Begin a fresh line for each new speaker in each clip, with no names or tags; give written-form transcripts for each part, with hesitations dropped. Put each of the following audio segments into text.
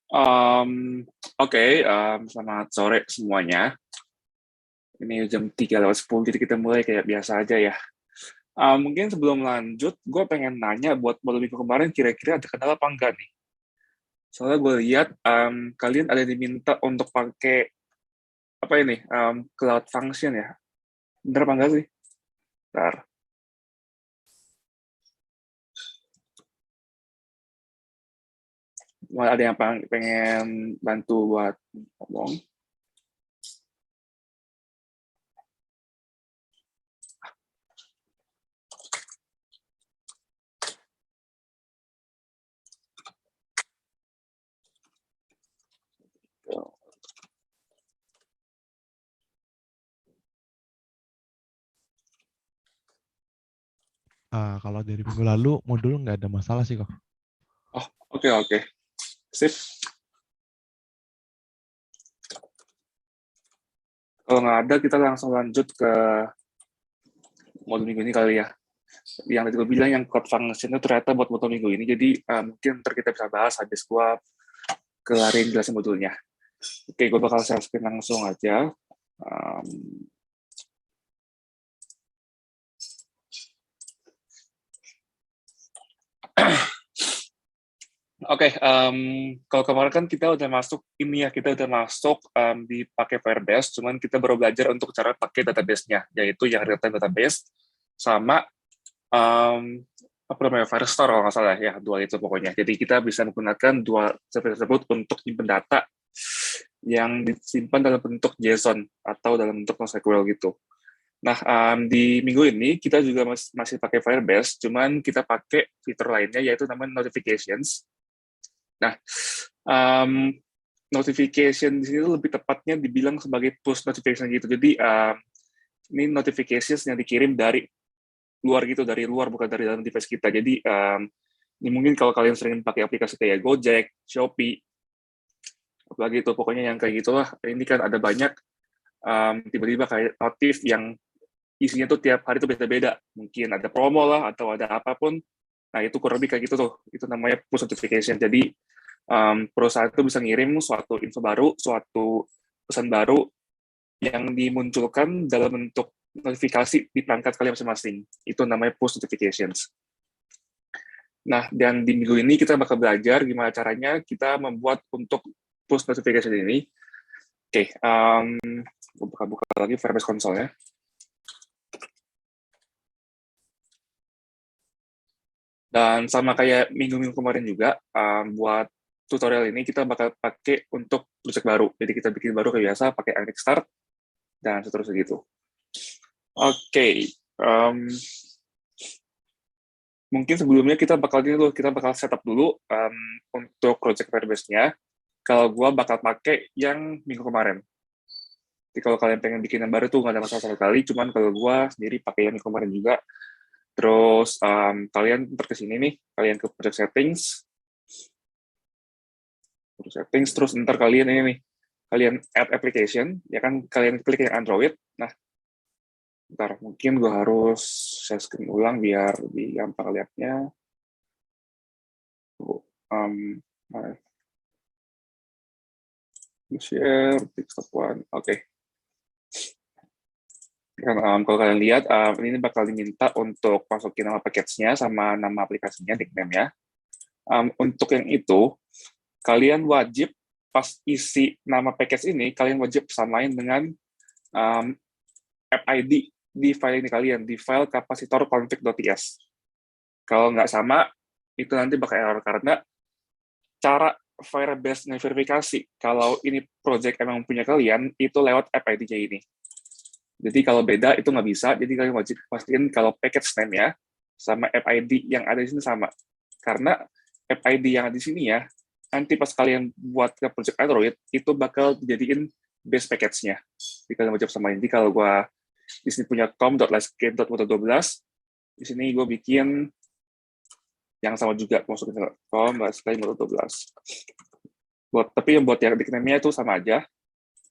Um, Oke, selamat sore semuanya. Ini jam 3:10, jadi kita mulai kayak biasa aja ya. Mungkin sebelum lanjut, gue pengen nanya buat modul minggu kemarin, kira-kira ada kendala apa enggak nih? Soalnya gue lihat kalian ada diminta untuk pakai apa ini, cloud function ya. Bener apa enggak sih? Bentar. Ada yang pengen bantu buat ngomong?
Kalau dari minggu lalu modul nggak ada masalah sih kok.
Oh, oke. Sip. Kalau nggak ada, kita langsung lanjut ke modul minggu ini kali ya. Yang tadi gue bilang yang cloud function itu ternyata buat modul minggu ini, jadi mungkin ntar kita bisa bahas habis gue kelarin jelasin modulnya. Oke, gue bakal share screen langsung aja. Um, Oke, kalau kemarin kan kita udah masuk ini ya, kita udah masuk di pakai Firebase, cuman kita baru belajar untuk cara pakai database-nya, yaitu yang real-time database, sama apa namanya, Firestore kalau nggak salah ya, dua itu pokoknya. Jadi kita bisa menggunakan dua service tersebut untuk nyimpen data yang disimpan dalam bentuk JSON atau dalam bentuk NoSQL gitu. Nah, di minggu ini kita juga masih pakai Firebase, cuman kita pakai fitur lainnya yaitu namanya notifications. Nah, um, notification di sini lebih tepatnya dibilang sebagai push notification gitu. Jadi ini notifications yang dikirim dari luar gitu, dari luar bukan dari dalam device kita. Jadi ini mungkin kalau kalian sering pakai aplikasi kayak Gojek, Shopee, apalagi itu pokoknya yang kayak gitulah. Ini kan ada banyak tiba-tiba kayak notif yang isinya tuh tiap hari tuh beda-beda. Mungkin ada promo lah atau ada apapun. Nah, itu kurang lebih kayak gitu tuh. Itu namanya push notification. Jadi perusahaan itu bisa ngirim suatu info baru, suatu pesan baru yang dimunculkan dalam bentuk notifikasi di perangkat kalian masing-masing. Itu namanya push notifications. Nah, dan di minggu ini kita bakal belajar gimana caranya kita membuat untuk push notification ini. Oke, gue buka-buka lagi Firebase Console ya. Dan sama kayak minggu-minggu kemarin juga, buat tutorial ini kita bakal pakai untuk project baru. Jadi kita bikin baru kayak biasa, pakai Annex Start, dan seterusnya gitu. Oke, mungkin sebelumnya kita bakal setup dulu untuk project Firebase-nya. Kalau gue bakal pakai yang minggu kemarin. Jadi kalau kalian pengen bikin yang baru tuh nggak ada masalah sama sekali, cuman kalau gue sendiri pakai yang minggu kemarin juga. Terus kalian ntar ke sini nih, kalian ke project settings, terus ntar kalian ini nih, kalian add application, ya kan kalian klik yang Android. Nah, ntar mungkin gue harus share screen ulang biar lebih gampang lihatnya. Um, share, stop one, oke. Kalau kalian lihat, ini bakal diminta untuk masukin nama package-nya sama nama aplikasinya, nickname-nya. Untuk yang itu, kalian wajib pas isi nama package ini, kalian wajib samain dengan app ID di file ini kalian, di file kapasitor config.ts. Kalau nggak sama, itu nanti bakal error karena cara Firebase verifikasi kalau ini project emang punya kalian, itu lewat app ID-nya ini. Jadi kalau beda itu nggak bisa, jadi kalian wajib pastiin kalau package name-nya sama app ID yang ada di sini sama. Karena app ID yang ada di sini ya, nanti pas kalian buat ke project Android, itu bakal dijadiin base package-nya. Jadi kalian wajib samain. Jadi kalau gue di sini punya com.livescape.moto12, di sini gue bikin yang sama juga, masukin com.livescape.moto12. Tapi yang buat yang nickname-nya itu sama aja,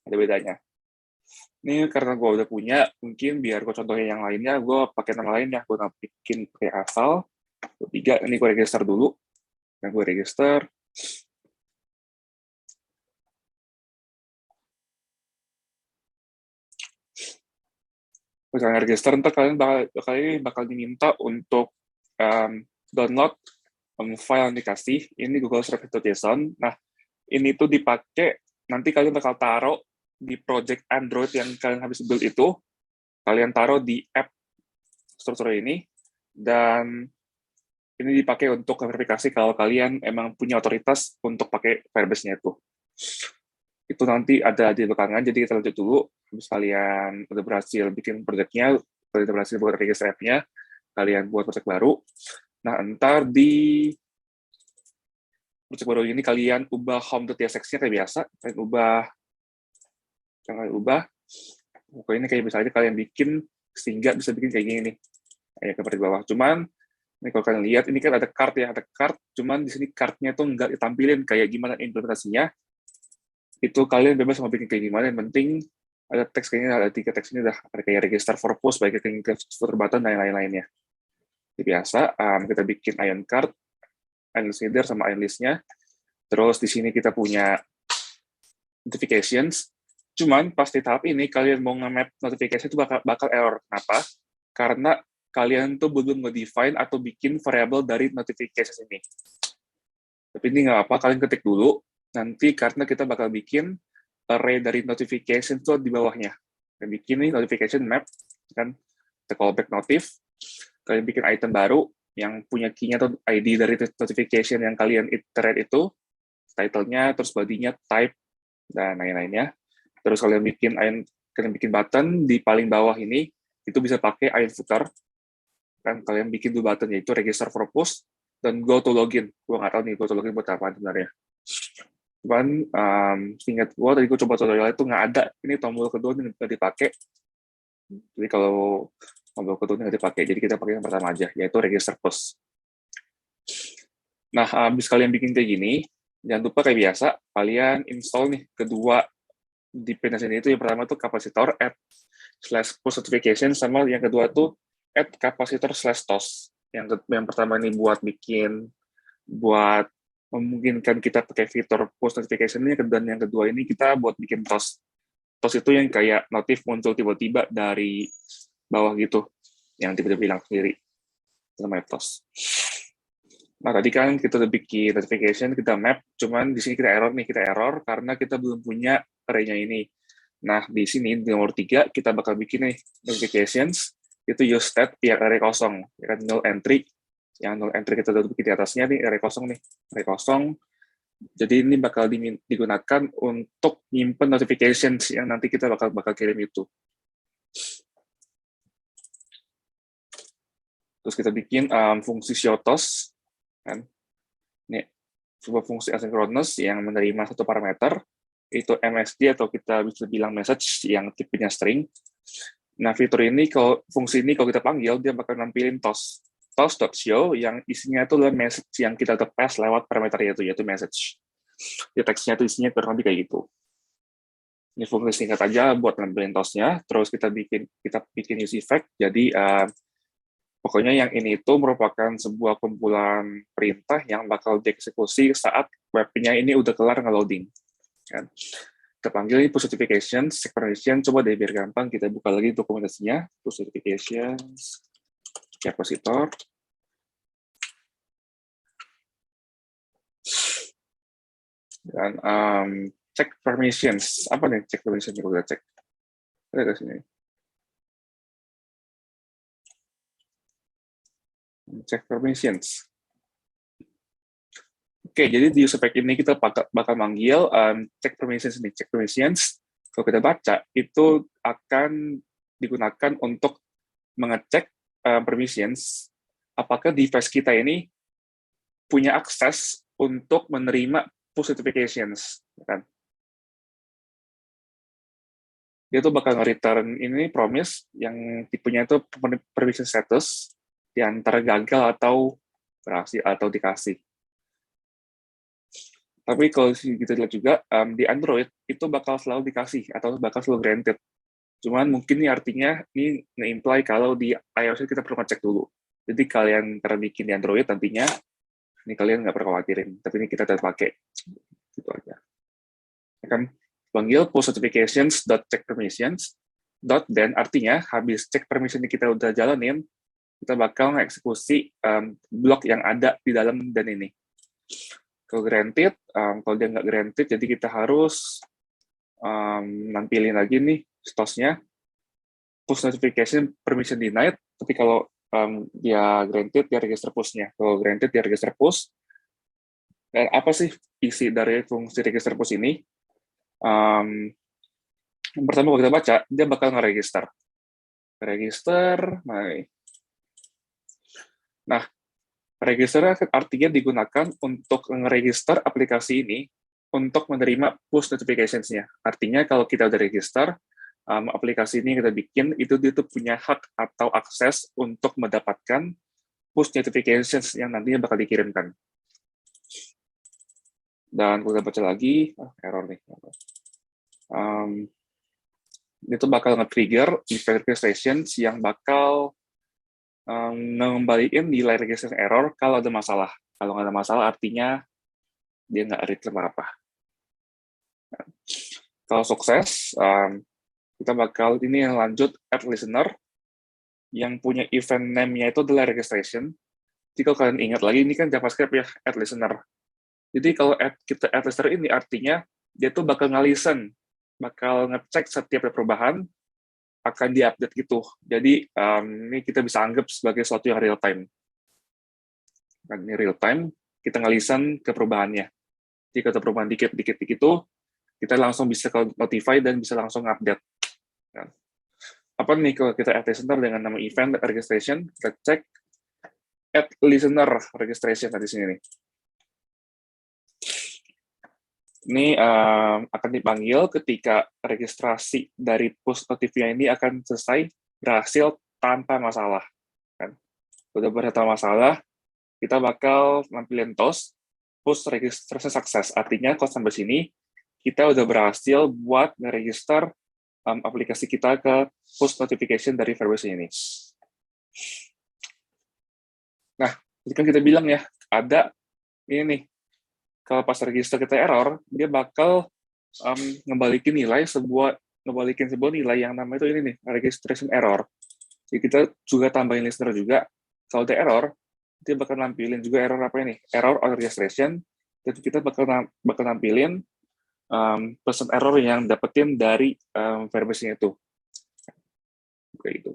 ada bedanya. Ini karena gue udah punya, mungkin biar gue contohnya yang lainnya, gue pakai nama lain ya, gue bikin pakai asal. Ketiga, ini gue register dulu. Dan gue register. misalnya register, ntar kalian bakal diminta untuk download file yang dikasih. Ini Google Service.json. Nah, ini tuh dipakai, nanti kalian bakal taruh di project Android yang kalian habis build itu, kalian taruh di app struktur ini, dan ini dipakai untuk verifikasi kalau kalian emang punya otoritas untuk pakai Firebase-nya itu. Itu nanti ada di belakangan, jadi kita lanjut dulu. Habis kalian udah berhasil bikin project-nya, kalian udah berhasil buat register app-nya, kalian buat project baru. Nah, ntar di project baru ini kalian ubah home.tsx-nya kayak biasa, kalian ubah, pokoknya kayak bisa aja kalian bikin, sehingga bisa bikin kayak gini nih, kayak seperti di bawah. Cuman, ini kalau kalian lihat, ini kan ada card ya, ada card, cuman di sini card-nya tuh nggak ditampilin kayak gimana implementasinya. Itu kalian bebas mau bikin kayak gimana, yang penting ada teks kayaknya, ada 3 teks ini dah, ada kayak register for post, baik itu footer button, dan lain-lainnya. Jadi biasa, kita bikin ion card, ion list header sama ion list-nya. Terus di sini kita punya notifications. Cuman pas di tahap ini kalian mau nge-map notification itu bakal error. Kenapa? Karena kalian tuh belum nge-define atau bikin variable dari notifications ini. Tapi ini nggak apa, kalian ketik dulu. Nanti karena kita bakal bikin array dari notification itu di bawahnya. Dan bikin nih notification map, kan, kita callback notif. Kalian bikin item baru yang punya key-nya atau ID dari notification yang kalian iterate itu, title-nya, terus body-nya, type, dan lain-lainnya. Terus kalian bikin button di paling bawah ini, itu bisa pakai ion footer. Kan kalian bikin dulu button, yaitu register for post dan go to login. Gue nggak tahu nih go to login buat apa sebenarnya. Cuman, ingat gue tadi gue coba tutorial itu nggak ada. Ini tombol kedua ini nggak dipakai. Jadi kalau tombol kedua ini nggak dipakai, jadi kita pakai yang pertama aja, yaitu register post. Nah, habis kalian bikin kayak gini, jangan lupa kayak biasa, kalian install nih kedua dependency ini. Itu yang pertama tuh kapasitor /post notification, sama yang kedua tuh /kapasitor/tos. Yang pertama ini buat memungkinkan kita pakai fitur post notification ini, dan yang kedua ini kita buat bikin tos. Tos itu yang kayak notif muncul tiba-tiba dari bawah gitu, yang tiba-tiba bilang sendiri, namanya tos. Nah, tadi kan kita udah bikin notification, kita map, cuman di sini kita error karena kita belum punya array-nya ini. Nah, di sini di nomor 3 kita bakal bikin nih notifications, itu use state yang array kosong, ya kan, null entry. Yang null entry kita udah bikin di atasnya nih, array kosong nih, array kosong. Jadi ini bakal digunakan untuk nyimpen notifications yang nanti kita bakal kirim itu. Terus kita bikin fungsi showTos, kan? Ini sebuah fungsi asynchronous yang menerima satu parameter, itu MSG atau kita bisa bilang message yang tipenya string. Nah, fitur ini, fungsi ini kalau kita panggil, dia bakal nampilin tos.show yang isinya itu adalah message yang kita pass lewat parameter yaitu message. Di teksnya itu isinya kurang lebih kayak gitu. Ini fungsi singkat aja buat nampilin tosnya. Terus kita bikin use effect. Jadi pokoknya yang ini itu merupakan sebuah kumpulan perintah yang bakal dieksekusi saat webnya ini udah kelar nge-loading. Kan? Kita panggil ini push notifications, check permission, coba deh biar gampang, kita buka lagi dokumentasinya, push notifications, kapasitor. Dan check permissions. Apa nih check permissions yang udah cek? Ada di sini. Check permissions. Oke, jadi di user pack ini kita bakal manggil check permissions ini. Check permissions, kalau kita baca, itu akan digunakan untuk mengecek permissions, apakah device kita ini punya akses untuk menerima push notifications. Kan? Dia tuh bakal nge-return ini promise yang tipenya itu permission status, di antara gagal atau berhasil atau dikasih. Tapi kalau kita lihat juga, di Android itu bakal selalu dikasih atau bakal selalu granted. Cuman mungkin ini artinya ini nge-imply kalau di iOS kita perlu ngecek dulu. Jadi kalian bikin di Android nantinya, ini kalian nggak perlu khawatirin. Tapi ini kita tetap pakai. Gitu aja. Akan panggil post notifications.checkPermissions. .then artinya habis cek permission kita udah jalanin, kita bakal ngeksekusi blok yang ada di dalam dan ini. Kalau granted, kalau dia nggak granted, jadi kita harus nampilin lagi nih stosnya, push notification permission denied, tapi kalau dia granted, dia register push-nya. Kalau granted, dia register push. Dan apa sih isi dari fungsi register push ini? Yang pertama kalau kita baca, dia bakal nge-register. Nah, register artinya digunakan untuk nge-register aplikasi ini untuk menerima push notifications-nya. Artinya kalau kita udah register, aplikasi ini yang kita bikin, itu dia tuh punya hak atau akses untuk mendapatkan push notifications yang nantinya bakal dikirimkan. Dan kalau kita baca lagi, error nih. Itu bakal nge-trigger event registrations yang bakal ngembaliin nilai registration error kalau ada masalah. Kalau nggak ada masalah, artinya dia nggak read apa-apa. Kalau sukses, kita bakal ini yang lanjut add listener yang punya event name-nya itu adalah registration. Jadi kalau kalian ingat lagi, ini kan JavaScript ya, add listener. Jadi kalau kita add listener ini artinya dia tuh bakal nge-listen, bakal ngecek setiap ada perubahan, akan diupdate gitu. Jadi ini kita bisa anggap sebagai sesuatu yang real time. Ini real time, kita nge-listen ke perubahannya. Jadi kalau perubahan dikit-dikit itu, kita langsung bisa notify dan bisa langsung update. Apa nih kalau kita add listener dengan nama event registration, kita cek add listener registration di sini nih. Ini akan dipanggil ketika registrasi dari push notifnya ini akan selesai berhasil tanpa masalah. Kan? Udah berhasil masalah, kita bakal nampilin toast push registrasi sukses. Artinya kalau sampai sini kita udah berhasil buat nge-register aplikasi kita ke push notification dari Firebase ini. Nah, tadi kan kita bilang ya, ada ini nih, kalau pas register kita error, dia bakal ngebalikin sebuah nilai yang namanya itu ini nih, registration error. Jadi kita juga tambahin listener juga. Kalau ada error, dia bakal nampilin juga error apa ini? Error on registration. Jadi kita bakal nampilin percent error yang dapetin dari Firebase-nya itu. Kayak gitu.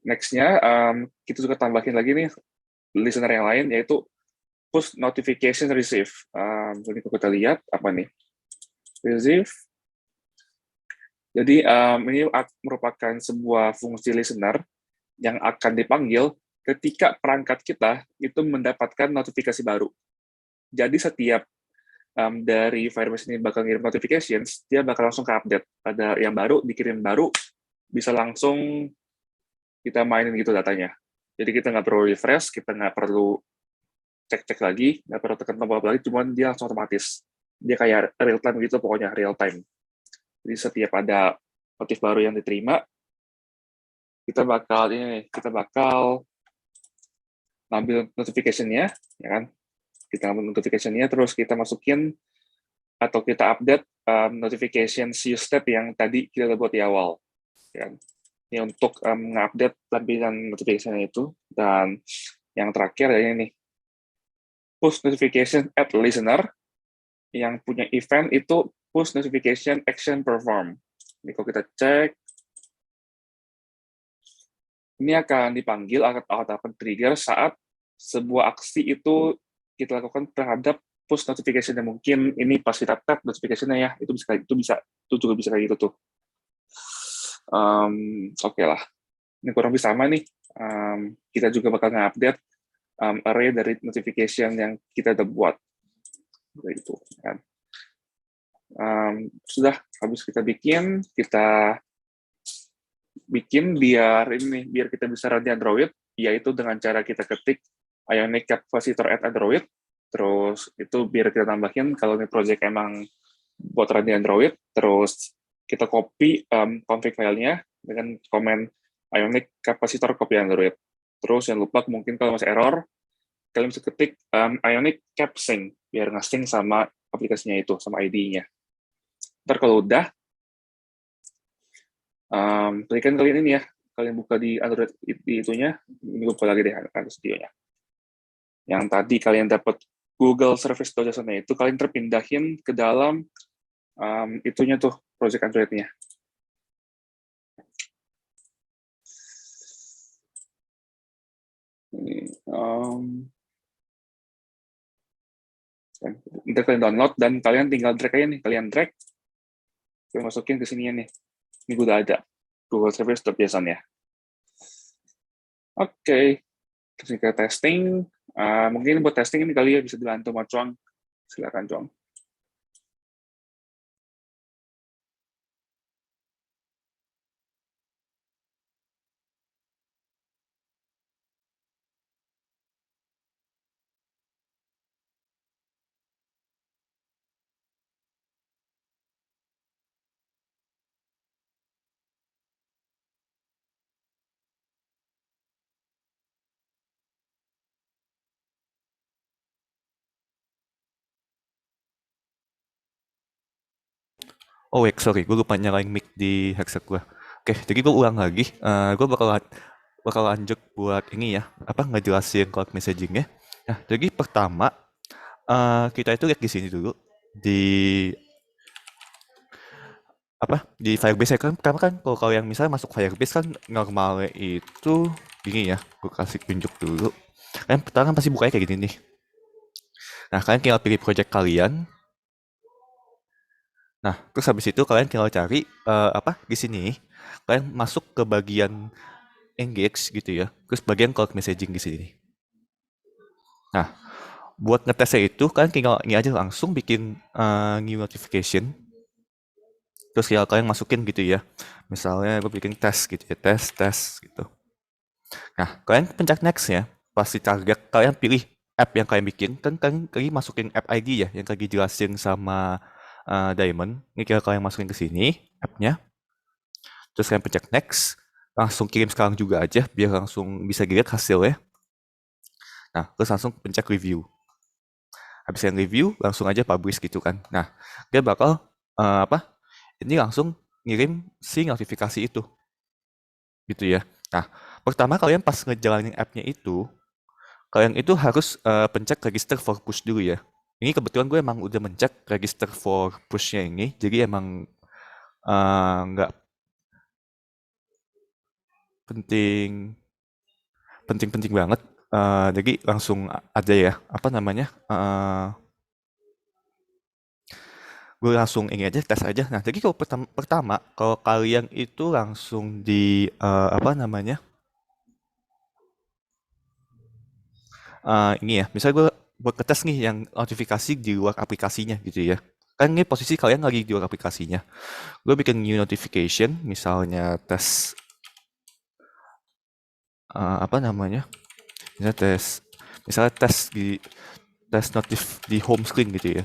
Next-nya, kita juga tambahin lagi nih listener yang lain, yaitu push notification receive. Jadi kalau kita lihat apa nih? Receive. Jadi ini merupakan sebuah fungsi listener yang akan dipanggil ketika perangkat kita itu mendapatkan notifikasi baru. Jadi setiap dari Firebase ini bakal ngirim notifications, dia bakal langsung ke update. Ada yang baru, dikirim baru, bisa langsung kita mainin gitu datanya. Jadi kita nggak perlu refresh, kita nggak perlu cek-cek lagi, nggak perlu tekan tombol lagi, cuman dia langsung otomatis. Dia kayak real time gitu, pokoknya real time. Jadi setiap ada notif baru yang diterima, kita bakal ambil notification-nya, ya kan? Kita ambil notification-nya, terus kita masukin atau kita update notification use step yang tadi kita udah buat di awal. Ya. Ini untuk mengupdate tampilan notification-nya itu. Dan yang terakhir ya ini, push notification at listener yang punya event itu push notification action perform. Ini kalau kita cek, ini akan dipanggil atau akan trigger saat sebuah aksi itu kita lakukan terhadap push notification yang mungkin ini pas kita tap notification-nya ya, itu juga bisa kayak gitu tuh. Oke lah, ini kurang lebih sama nih. Kita juga bakal nge-update array dari notification yang kita udah buat. Gitu, kan. Sudah habis kita bikin biar kita bisa run di Android, yaitu dengan cara kita ketik Ionic Capacitor at Android, terus itu biar kita tambahin kalau ini project emang buat run di Android, terus kita copy config filenya dengan komen Ionic Capacitor copy Android. Terus jangan lupa mungkin kalau masih error, kalian bisa ketik Ionic Cap Sync biar nge-sync sama aplikasinya itu, sama ID-nya. Ntar kalau udah, Tadi kan kalian ini ya, kalian buka di Android di itunya, ini gue buka lagi deh Android Studio-nya. Yang tadi kalian dapat Google Service Dojo.net itu kalian terpindahin ke dalam itunya tuh project Android-nya. Nanti kalian download dan kalian tinggal drag aja nih, kalian drag, kalian masukin ke sini nih. Ini udah ada Google Service biasanya. Oke, terus kita testing. Mungkin buat testing ini kali ya bisa dibantu sama Cuang. Silakan Cuang.
Oh wait, sorry, gue lupa nyalain mic di headset gue. Oke, jadi gue ulang lagi. Gue bakal lanjut buat ini ya, apa ngejelasin cloud messaging-nya. Nah, jadi pertama kita itu lihat di sini dulu di apa di Firebase ya kan, karena kan kalau kalian misalnya masuk Firebase kan normalnya itu gini ya, gue kasih tunjuk dulu. Kalian pertama kan pasti bukanya kayak gini nih. Nah, kalian tinggal pilih project kalian. Nah, terus habis itu kalian tinggal cari apa di sini. Kalian masuk ke bagian engage gitu ya. Terus bagian cloud messaging di sini. Nah, buat ngetesnya itu kalian tinggal ini aja langsung bikin new notification. Terus ya kalian masukin gitu ya. Misalnya gue bikin tes gitu ya, tes gitu. Nah, kalian pencet next ya. Pasti target kalian pilih app yang kalian bikin. Kan kalian masukin app ID ya yang tadi jelasin sama Diamond. Ini kalian masukin ke sini app-nya. Terus kalian pencet next, langsung kirim sekarang juga aja biar langsung bisa dilihat hasilnya. Nah, terus langsung pencet review. Habis yang review, langsung aja publish gitu kan. Nah, dia bakal apa? Ini langsung ngirim si notifikasi itu. Gitu ya. Nah, pertama kalian pas ngejalanin app-nya itu, kalian itu harus pencet register for push dulu ya. Ini kebetulan gue emang udah mencet register for push-nya ini, jadi emang nggak penting banget. Jadi langsung aja ya, apa namanya? Gue langsung ini aja tes aja. Nah, jadi kalau pertama kalau kalian itu langsung di apa namanya? Ini ya, misalnya gue buat ngetes nih yang notifikasi di luar aplikasinya gitu ya. Kan ini posisi kalian lagi di luar aplikasinya. Gue bikin new notification, misalnya tes apa namanya? Misalnya tes di tes notif di home screen gitu ya.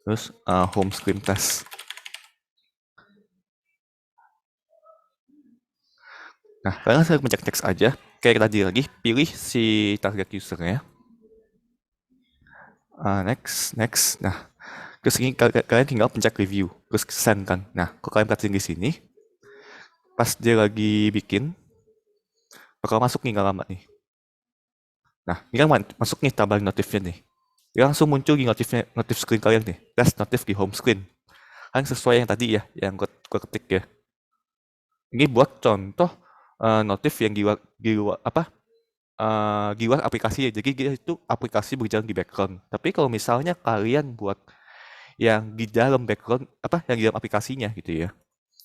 Terus home screen test. Nah, kalian langsung pencet teks aja. Kayak tadi lagi, pilih si target usernya. Next. Nah, terus ini kalian tinggal pencet review. Terus send kan. Nah, kalau kalian perhatiin di sini, pas dia lagi bikin, bakal masuk nih nggak lama nih. Nah, ini kan masuk nih tabel notifnya nih. Dia langsung muncul di notif screen kalian nih. Test notif di home screen. Kan sesuai yang tadi ya, yang gue ketik ya. Ini buat contoh notif yang di luar apa di luar aplikasi ya. Jadi itu aplikasi berjalan di background. Tapi kalau misalnya kalian buat yang di dalam background apa yang di dalam aplikasinya gitu ya.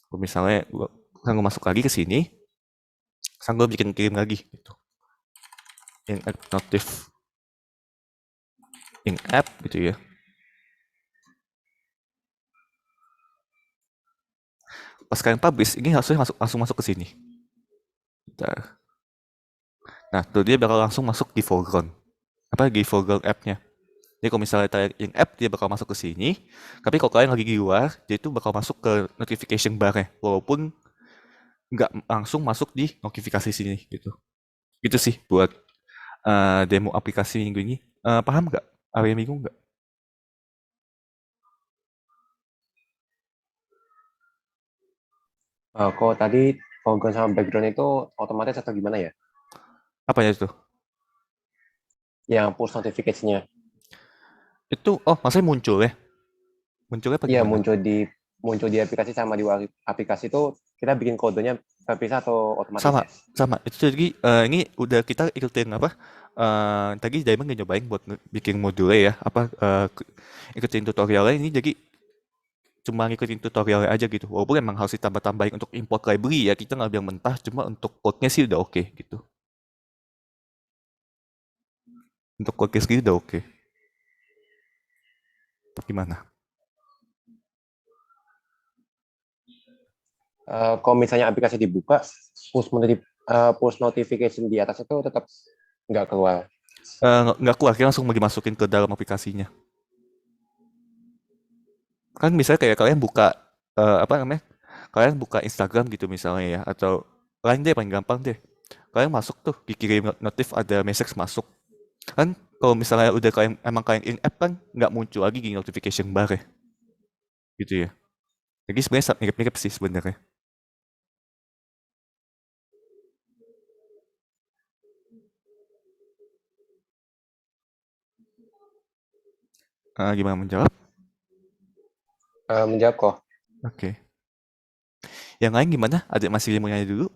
Kalau misalnya gue masuk lagi ke sini, gue bikin kirim lagi gitu. In app notif in app gitu ya. Pas kalian publish, ini langsung masuk ke sini. Bentar. Nah, tuh dia bakal langsung masuk di foreground. Apa di foreground app-nya. Jadi kalau misalnya in app dia bakal masuk ke sini, tapi kalau kalian lagi di luar, dia itu bakal masuk ke notification bar-nya, walaupun nggak langsung masuk di notifikasi sini gitu. Gitu sih buat demo aplikasi minggu ini. Paham nggak? Area minggu nggak?
Kalau tadi foreground sama background itu otomatis atau gimana ya?
Apa ya itu?
Yang push notification-nya.
Itu, oh maksudnya muncul ya? Munculnya apa
Iya,
gimana?
muncul di aplikasi sama di aplikasi itu kita bikin kodenya terpisah atau otomatis
Sama,
ya?
sama. Itu jadi ini udah kita ikutin apa? Tadi Diamond nggak nyobain buat bikin modulnya ya. Apa ikutin tutorialnya ini jadi cuma ngikutin tutorialnya aja gitu. Walaupun emang harus ditambah-tambahin untuk import library ya. Kita nggak bilang mentah, cuma untuk code-nya sih udah oke gitu. Untuk code-nya sendiri udah oke. Gimana?
Kalau misalnya aplikasi dibuka, push notification di atas itu tetap nggak keluar.
Nggak keluar, kita langsung dimasukin ke dalam aplikasinya. Kan misalnya kayak kalian buka apa namanya? Kalian buka Instagram gitu misalnya ya, atau lain deh paling gampang deh. Kalian masuk tuh, dikirim notif ada message masuk. Kan kalau misalnya udah kalian emang kalian in app kan nggak muncul lagi di notification bar ya, gitu ya. Jadi sebenarnya mirip-mirip sih sebenarnya. Gimana menjawab?
Menjawab kok.
Oke. Yang lain gimana? Ada masih mau nanya dulu?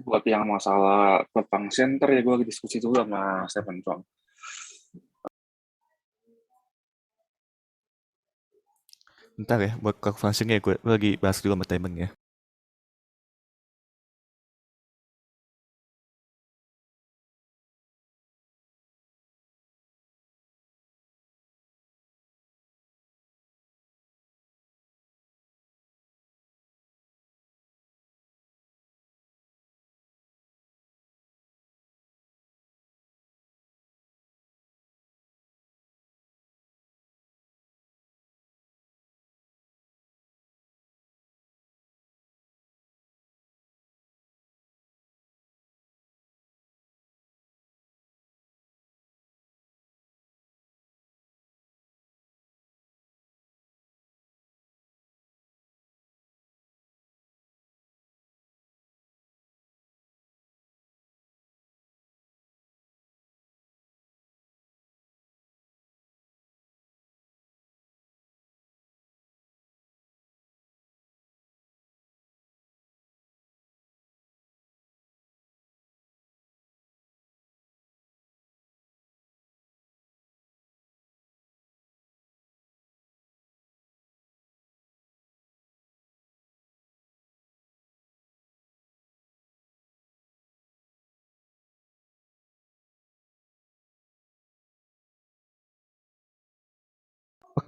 Buat yang masalah cloud function, ntar ya gue lagi diskusi dulu sama Stephen Chong.
Bentar ya, buat calculation-nya gue lagi bahas dulu sama Diamond ya.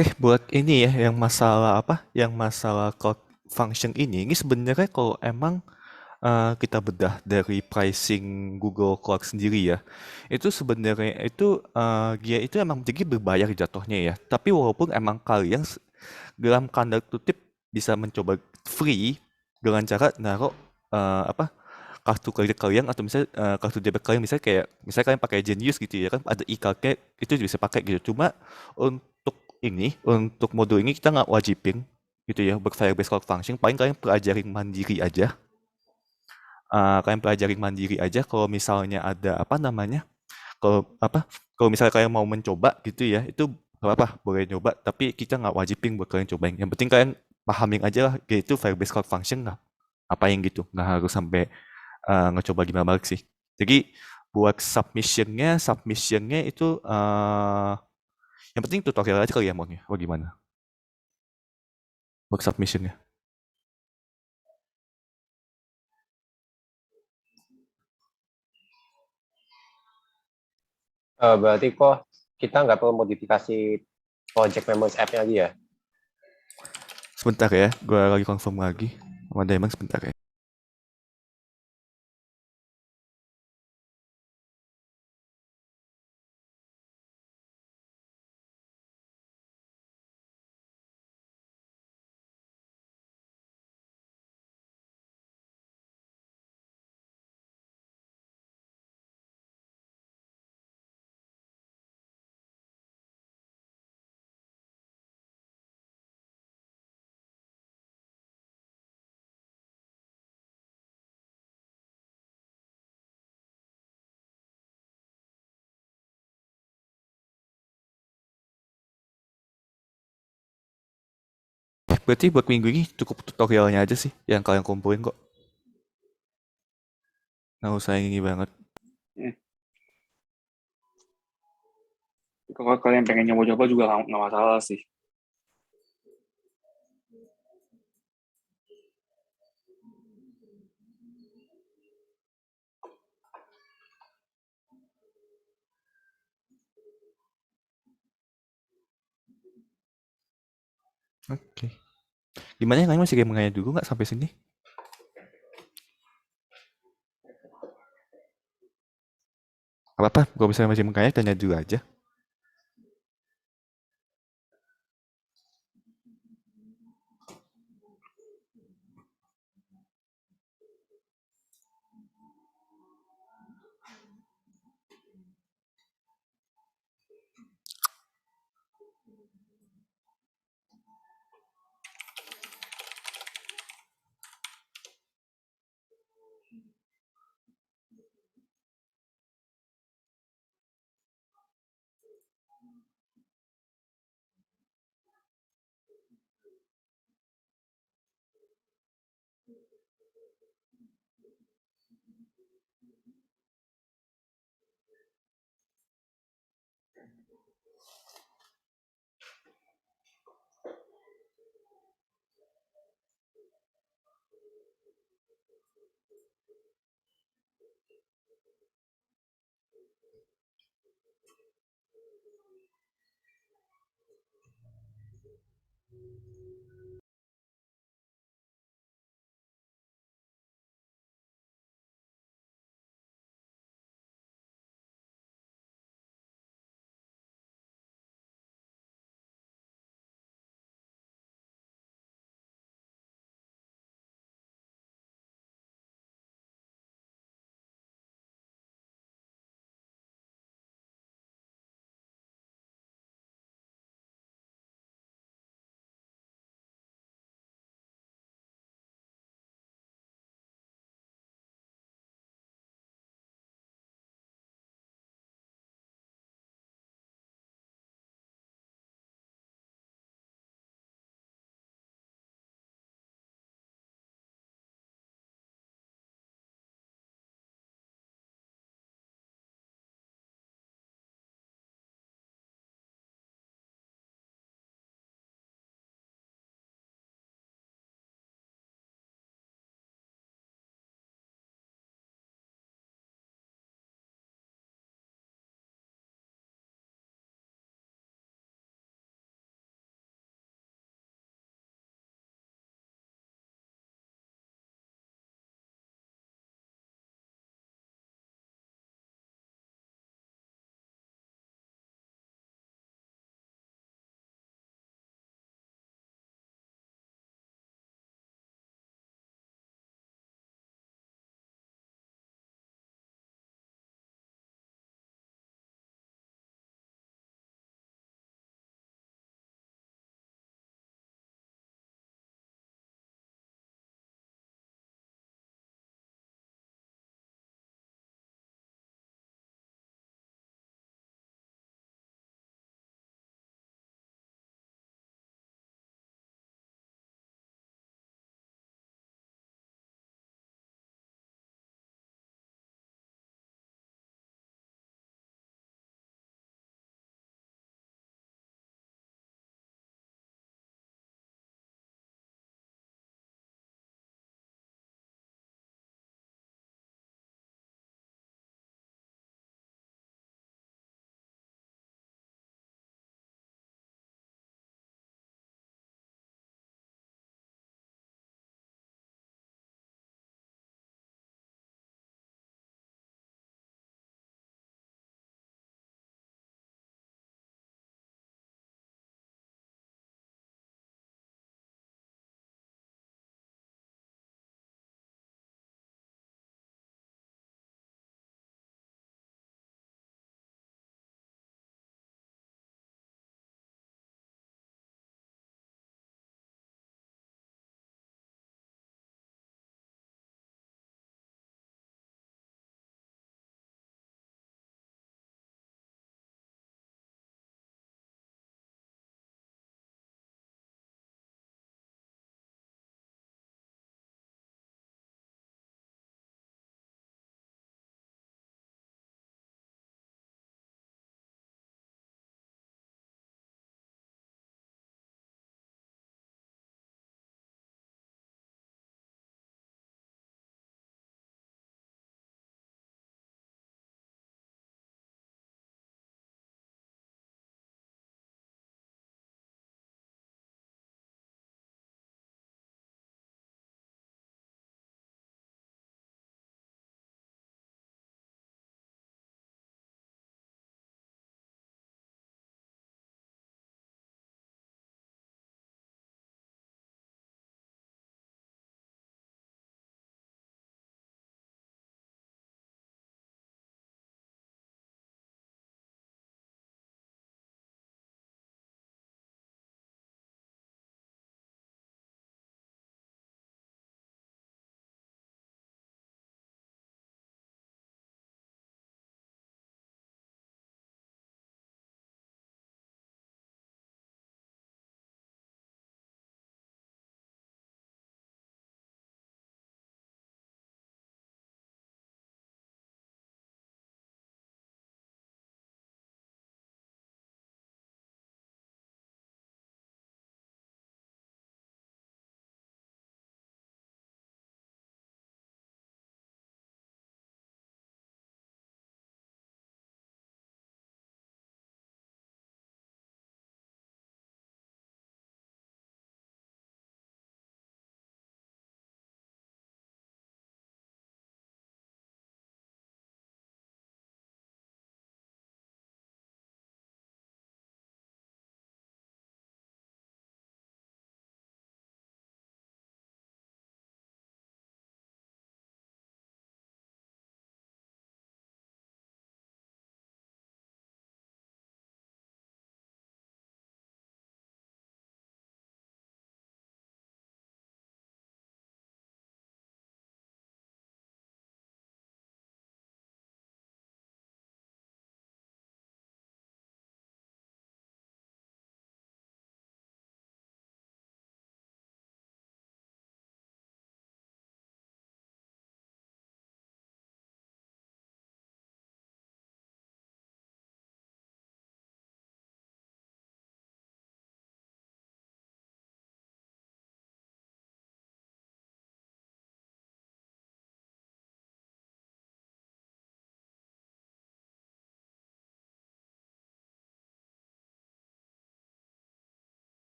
Oke, buat ini ya, yang masalah apa? Yang masalah cloud function ini sebenarnya kalau emang kita bedah dari pricing Google Cloud sendiri ya, itu sebenarnya itu dia itu emang jadi berbayar jatuhnya ya. Tapi walaupun emang kalian dalam tanda kutip bisa mencoba free dengan cara naruh apa kartu kredit kalian atau misalnya kartu debit kalian misalnya kalian pakai Genius gitu ya kan ada e-cardnya itu bisa pakai gitu. Cuma untuk modul ini kita nggak wajibin gitu ya ber-Firebase Cloud Function. Paling kalian pelajarin mandiri aja. Kalau misalnya ada apa namanya kalau misalnya kalian mau mencoba gitu ya itu nggak apa boleh nyoba tapi kita nggak wajibin buat kalian cobain yang penting kalian pahamin aja lah gitu Firebase Cloud Function nggak apa yang gitu nggak harus sampai ngecoba gimana balik sih jadi buat submissionnya itu yang penting tutorial aja kali ya maunya gimana buat submissionnya.
Berarti kok kita nggak perlu modifikasi project members app-nya lagi ya?
Sebentar ya, gue lagi confirm lagi sama Diamond sebentar ya. Berarti buat minggu ini cukup tutorialnya aja sih yang kalian kumpulin kok. Nggak usah yang ini banget.
Kalau kalian pengen nyoba-nyoba juga nggak masalah sih.
Oke. Gimana yang lain masih kayak menanya dulu nggak sampai sini? Apa-apa, kalau misalnya masih menanya tanya dulu aja.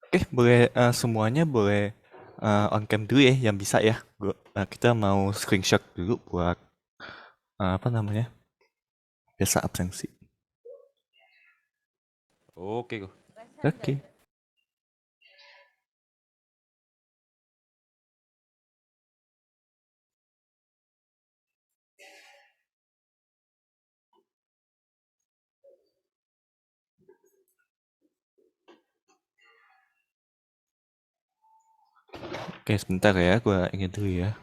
Oke, boleh semuanya boleh on cam dulu ya, yang bisa ya. Kita mau screenshot dulu buat apa namanya? Biasa absensi. Oke, kok. Oke. Oke, sebentar ya, gue ingin dulu ya.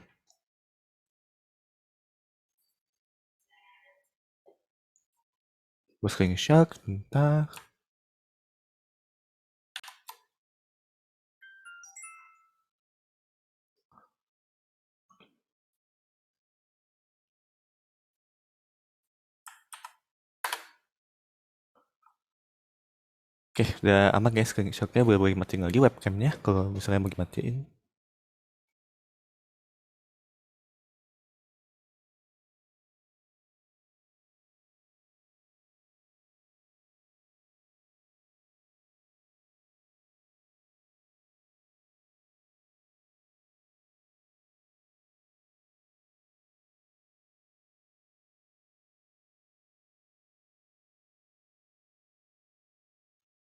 Gue screenshot, sebentar. Oke, udah aman guys screenshotnya, boleh matiin lagi webcamnya kalau misalnya mau dimatiin.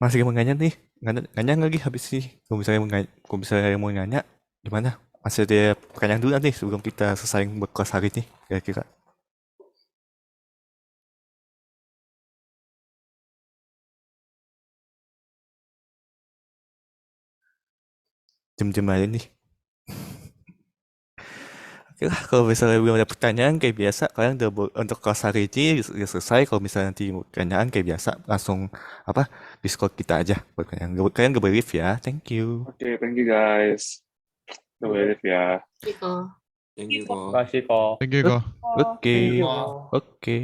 Masih mau nanya nih, nanya lagi habis sih. Kalau misalnya mau nanya, gimana? Masih ada pertanyaan dulu nanti sebelum kita selesai buat kelas hari ini, kira-kira. Jam-jam aja nih. Oke lah, kalau misalnya belum ada pertanyaan kayak biasa, kalian untuk kelas hari ini udah selesai. Kalau misalnya nanti mau pertanyaan kayak biasa, langsung apa Discord kita aja buat kalian. Kalian gak boleh leave ya. Thank you.
Oke, thank you guys. Gak boleh live ya.
Gitu.
Thank you kok.
Terima kasih kok.
Thank you, kok.
Oke.
Thank you.
Oke.